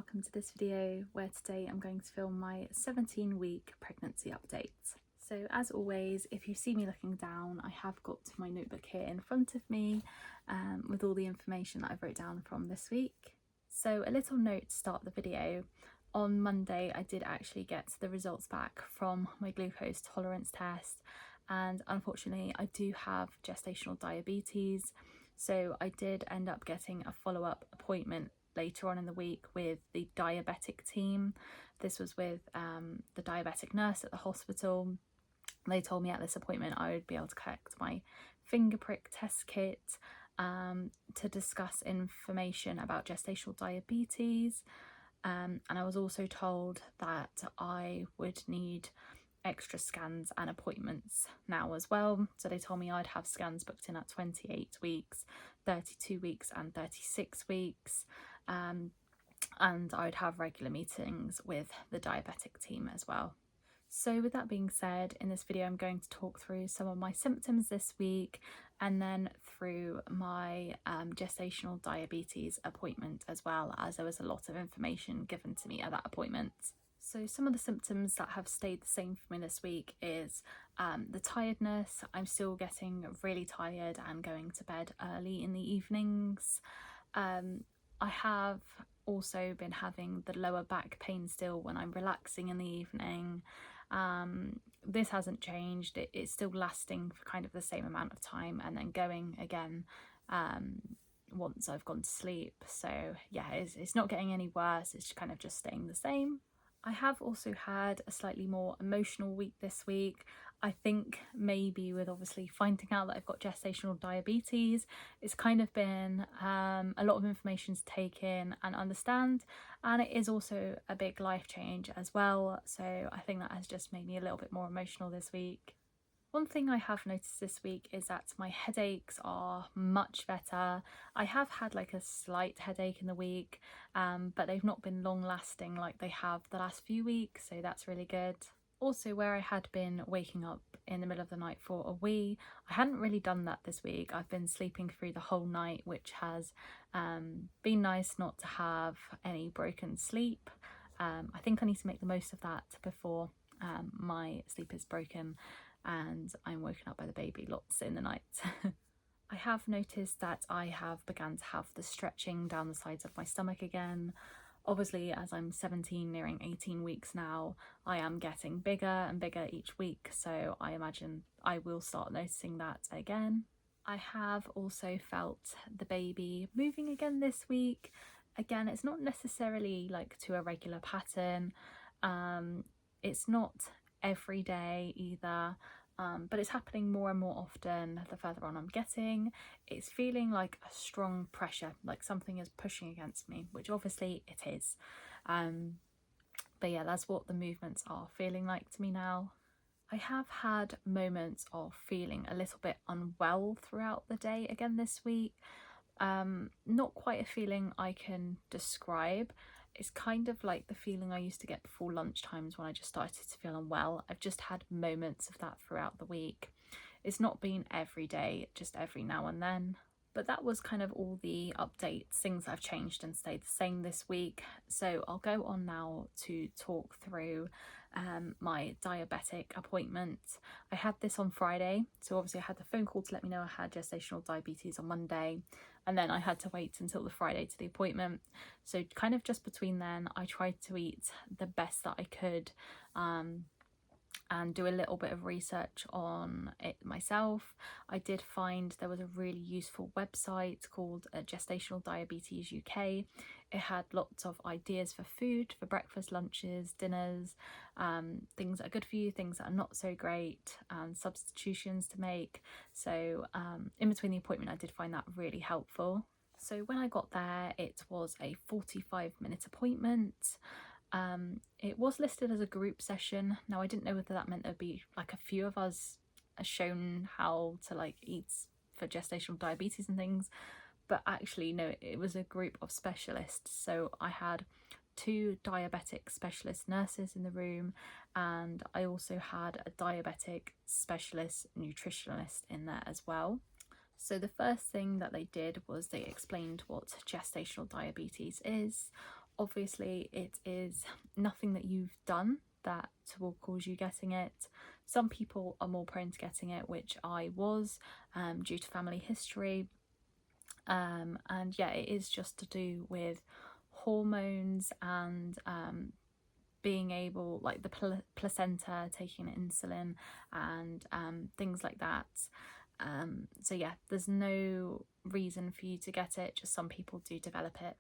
welcome to this video where today I'm going to film my 17-week pregnancy update. So as always, if you see me looking down, I have got my notebook here in front of me with all the information that I've wrote down from this week. So a little note to start the video. On Monday I did actually get the results back from my glucose tolerance test, and unfortunately I do have gestational diabetes, so I did end up getting a follow-up appointment later on in the week with the diabetic team. This was with the diabetic nurse at the hospital. They told me at this appointment I would be able to collect my finger prick test kit to discuss information about gestational diabetes, and I was also told that I would need extra scans and appointments now as well. So they told me I'd have scans booked in at 28 weeks, 32 weeks and 36 weeks, and I would have regular meetings with the diabetic team as well. So with that being said, in this video I'm going to talk through some of my symptoms this week and then through my gestational diabetes appointment as well, as there was a lot of information given to me at that appointment. So some of the symptoms that have stayed the same for me this week is the tiredness. I'm still getting really tired and going to bed early in the evenings. I have also been having the lower back pain still when I'm relaxing in the evening. This hasn't changed. It's still lasting for kind of the same amount of time and then going again once I've gone to sleep. So yeah, it's not getting any worse, it's kind of just staying the same. I have also had a slightly more emotional week this week. I think maybe with obviously finding out that I've got gestational diabetes, it's kind of been a lot of information to take in and understand, and it is also a big life change as well, so I think that has just made me a little bit more emotional this week. One thing I have noticed this week is that my headaches are much better. I have had like a slight headache in the week, but they've not been long lasting like they have the last few weeks, so that's really good. Also, where I had been waking up in the middle of the night for a wee, I hadn't really done that this week. I've been sleeping through the whole night, which has been nice not to have any broken sleep. I think I need to make the most of that before my sleep is broken and I'm woken up by the baby lots in the night. I have noticed that I have begun to have the stretching down the sides of my stomach again. Obviously, as I'm 17, nearing 18 weeks now, I am getting bigger and bigger each week, so I imagine I will start noticing that again. I have also felt the baby moving again this week. Again, it's not necessarily like to a regular pattern. It's not every day either, but it's happening more and more often the further on I'm getting. It's feeling like a strong pressure, like something is pushing against me, which obviously it is. But yeah, that's what the movements are feeling like to me now. I have had moments of feeling a little bit unwell throughout the day again this week. Not quite a feeling I can describe. It's kind of like the feeling I used to get before lunchtimes when I just started to feel unwell. I've just had moments of that throughout the week. It's not been every day, just every now and then. But that was kind of all the updates, things that have changed and stayed the same this week. So I'll go on now to talk through my diabetic appointment. I had this on Friday, so obviously I had the phone call to let me know I had gestational diabetes on Monday, and then I had to wait until the Friday to the appointment. So kind of just between then, I tried to eat the best that I could and do a little bit of research on it myself. I did find there was a really useful website called Gestational Diabetes UK. It had lots of ideas for food, for breakfast, lunches, dinners, things that are good for you, things that are not so great, and substitutions to make. So in between the appointment I did find that really helpful. So when I got there, it was a 45-minute appointment. It was listed as a group session. Now I didn't know whether that meant there'd be like a few of us shown how to like eat for gestational diabetes and things, but actually no, it was a group of specialists. So I had 2 diabetic specialist nurses in the room, and I also had a diabetic specialist nutritionist in there as well. So the first thing that they did was they explained what gestational diabetes is, Obviously it is nothing that you've done that will cause you getting it. Some people are more prone to getting it, which I was, due to family history. And yeah, it is just to do with hormones and being able, like the placenta taking insulin and things like that. So yeah, there's no reason for you to get it, just some people do develop it.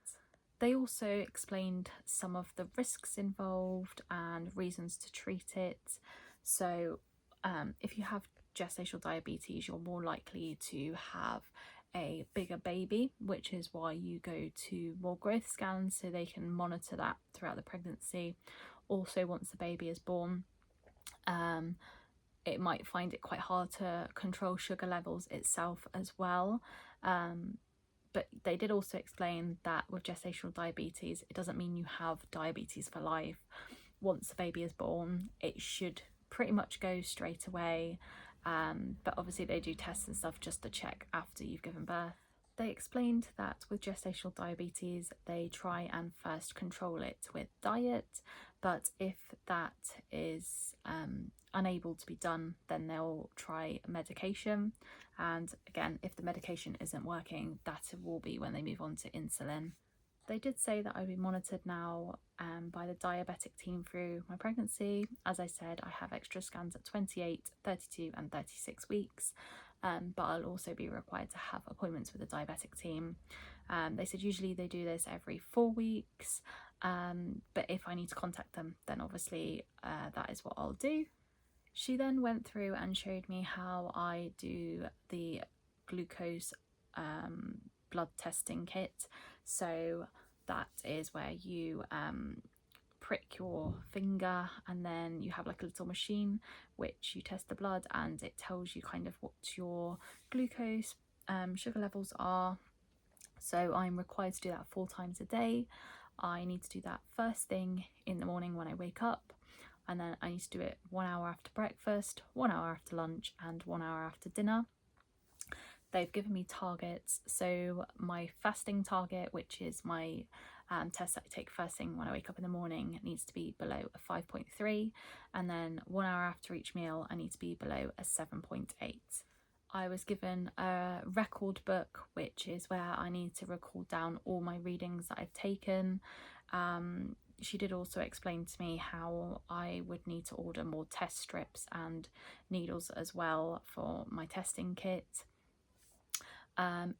They also explained some of the risks involved and reasons to treat it. So if you have gestational diabetes, you're more likely to have a bigger baby, which is why you go to more growth scans so they can monitor that throughout the pregnancy. Also, once the baby is born, it might find it quite hard to control sugar levels itself as well. But they did also explain that with gestational diabetes, it doesn't mean you have diabetes for life. Once the baby is born, it should pretty much go straight away. But obviously they do tests and stuff just to check after you've given birth. They explained that with gestational diabetes, they try and first control it with diet, but if that is unable to be done, then they'll try medication. And again, if the medication isn't working, that will be when they move on to insulin. They did say that I'll be monitored now by the diabetic team through my pregnancy. As I said, I have extra scans at 28, 32 and 36 weeks, but I'll also be required to have appointments with the diabetic team. They said usually they do this every 4 weeks, but if I need to contact them, then obviously that is what I'll do. She then went through and showed me how I do the glucose blood testing kit. So that is where you prick your finger and then you have like a little machine which you test the blood, and it tells you kind of what your glucose sugar levels are. So I'm required to do that 4 times a day. I need to do that first thing in the morning when I wake up, and then I need to do it 1 hour after breakfast, 1 hour after lunch and 1 hour after dinner. They've given me targets. So my fasting target, which is my test that I take first thing when I wake up in the morning, needs to be below a 5.3, and then 1 hour after each meal I need to be below a 7.8. I was given a record book, which is where I need to record down all my readings that I've taken. She did also explain to me how I would need to order more test strips and needles as well for my testing kit.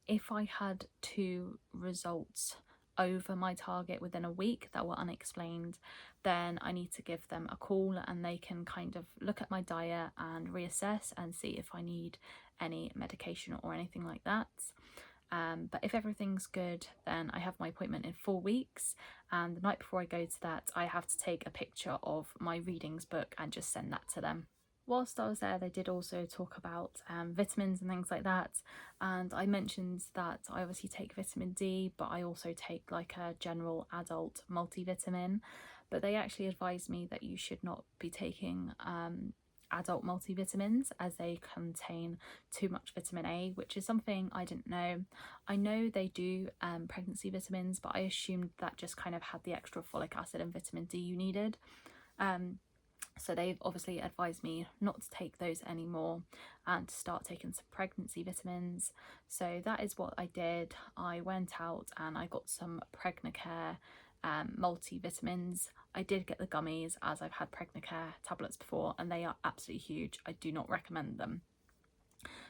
If I had 2 results over my target within a week that were unexplained, then I need to give them a call and they can kind of look at my diet and reassess and see if I need any medication or anything like that. But if everything's good, then I have my appointment in 4 weeks, and the night before I go to that, I have to take a picture of my readings book and just send that to them. Whilst I was there, they did also talk about vitamins and things like that, and I mentioned that I obviously take vitamin D, but I also take like a general adult multivitamin. But they actually advised me that you should not be taking adult multivitamins as they contain too much vitamin A, which is something I didn't know. I know they do pregnancy vitamins, but I assumed that just kind of had the extra folic acid and vitamin D you needed. So they've obviously advised me not to take those anymore and to start taking some pregnancy vitamins. So that is what I did. I went out and I got some Pregnacare multivitamins. I did get the gummies as I've had Pregnacare tablets before and they are absolutely huge. I do not recommend them.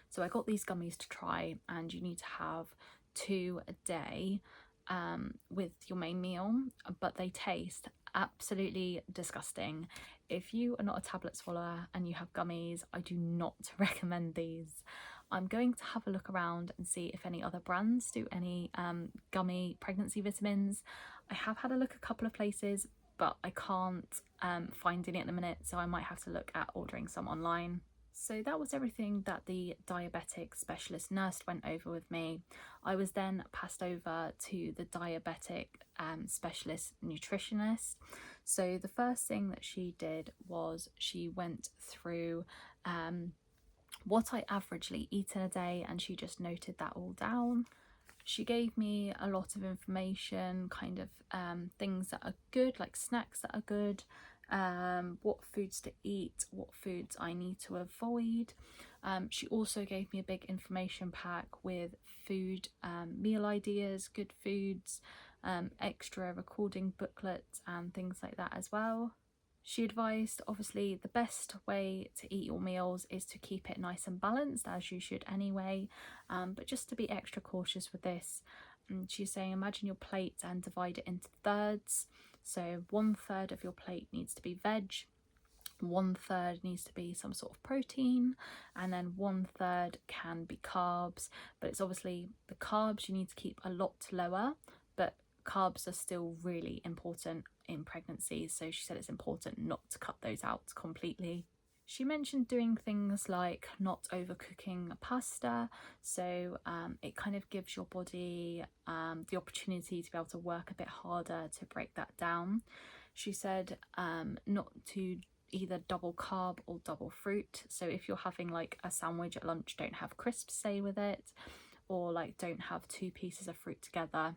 So I got these gummies to try, and you need to have 2 a day with your main meal, but they taste absolutely disgusting. If you are not a tablet swallower and you have gummies, I do not recommend these. I'm going to have a look around and see if any other brands do any gummy pregnancy vitamins. I have had a look a couple of places, but I can't find any at the minute, so I might have to look at ordering some online. So that was everything that the diabetic specialist nurse went over with me. I was then passed over to the diabetic specialist nutritionist. So the first thing that she did was she went through what I averagely eat in a day, and she just noted that all down. She gave me a lot of information, kind of things that are good, like snacks that are good, what foods to eat, what foods I need to avoid. She also gave me a big information pack with food, meal ideas, good foods, extra recording booklets and things like that as well. She advised, obviously, the best way to eat your meals is to keep it nice and balanced, as you should anyway, but just to be extra cautious with this. She's saying imagine your plate and divide it into thirds. So 1/3 of your plate needs to be veg, 1/3 needs to be some sort of protein, and then 1/3 can be carbs. But it's obviously the carbs you need to keep a lot lower, but carbs are still really important in pregnancy, so she said it's important not to cut those out completely. She mentioned doing things like not overcooking pasta, so it kind of gives your body the opportunity to be able to work a bit harder to break that down. She said not to either double carb or double fruit, so if you're having like a sandwich at lunch, don't have crisps, say, with it, or like don't have 2 pieces of fruit together.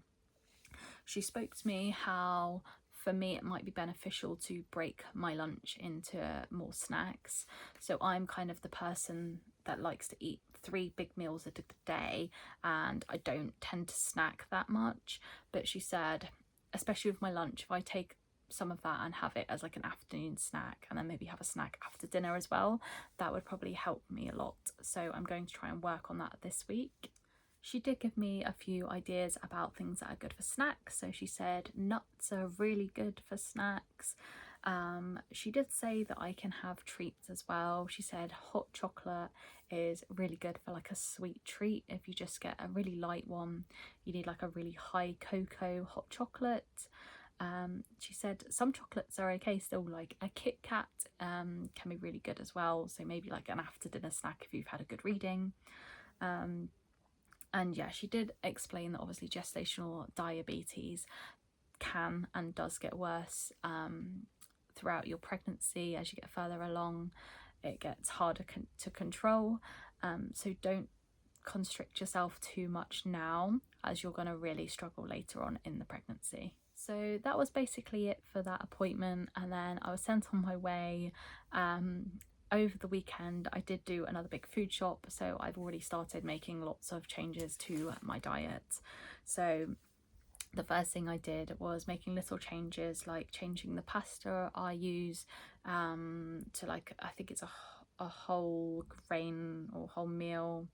She spoke to me how for me it might be beneficial to break my lunch into more snacks. So I'm kind of the person that likes to eat 3 big meals a day, and I don't tend to snack that much. But she said, especially with my lunch, if I take some of that and have it as like an afternoon snack and then maybe have a snack after dinner as well, that would probably help me a lot. So I'm going to try and work on that this week. She did give me a few ideas about things that are good for snacks. So she said nuts are really good for snacks. She did say that I can have treats as well. She said hot chocolate is really good for like a sweet treat. If you just get a really light one, you need like a really high cocoa hot chocolate. She said some chocolates are okay still, like a Kit Kat can be really good as well. So maybe like an after dinner snack if you've had a good reading. And yeah, she did explain that obviously gestational diabetes can and does get worse throughout your pregnancy. As you get further along, it gets harder to control. So don't constrict yourself too much now, as you're going to really struggle later on in the pregnancy. So that was basically it for that appointment, and then I was sent on my way. Over the weekend I did do another big food shop, so I've already started making lots of changes to my diet. So the first thing I did was making little changes, like changing the pasta I use to like, I think it's a whole grain or whole meal,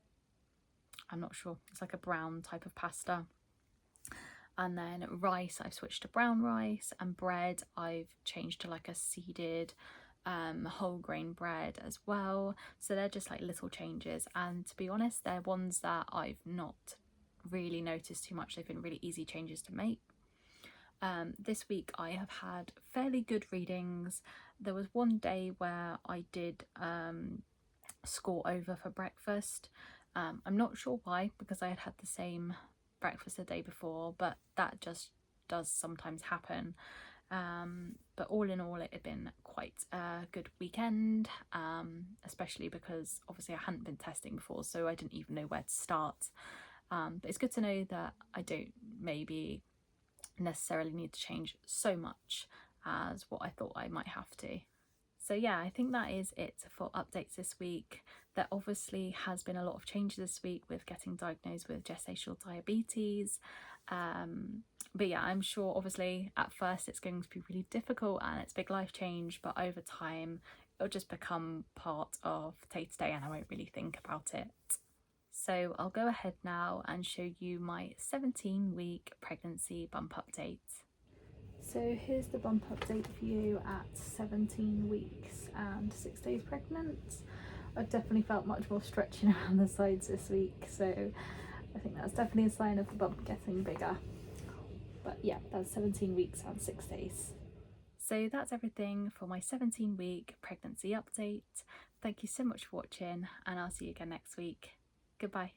I'm not sure, it's like a brown type of pasta. And then rice, I've switched to brown rice, and bread I've changed to like a seeded whole grain bread as well. So they're just like little changes, and to be honest, they're ones that I've not really noticed too much. They've been really easy changes to make. This week I have had fairly good readings. There was one day where I did score over for breakfast. I'm not sure why, because I had had the same breakfast the day before, but that just does sometimes happen. But all in all, it had been quite a good weekend, especially because obviously I hadn't been testing before, so I didn't even know where to start. But it's good to know that I don't maybe necessarily need to change so much as what I thought I might have to. So yeah, I think that is it for updates this week. There obviously has been a lot of changes this week with getting diagnosed with gestational diabetes. But yeah, I'm sure obviously at first it's going to be really difficult and it's a big life change, but over time it'll just become part of day to day and I won't really think about it. So I'll go ahead now and show you my 17-week pregnancy bump update. So here's the bump update for you at 17 weeks and 6 days pregnant. I've definitely felt much more stretching around the sides this week, so I think that's definitely a sign of the bump getting bigger. But yeah, that's 17 weeks and 6 days. So that's everything for my 17-week pregnancy update. Thank you so much for watching, and I'll see you again next week. Goodbye.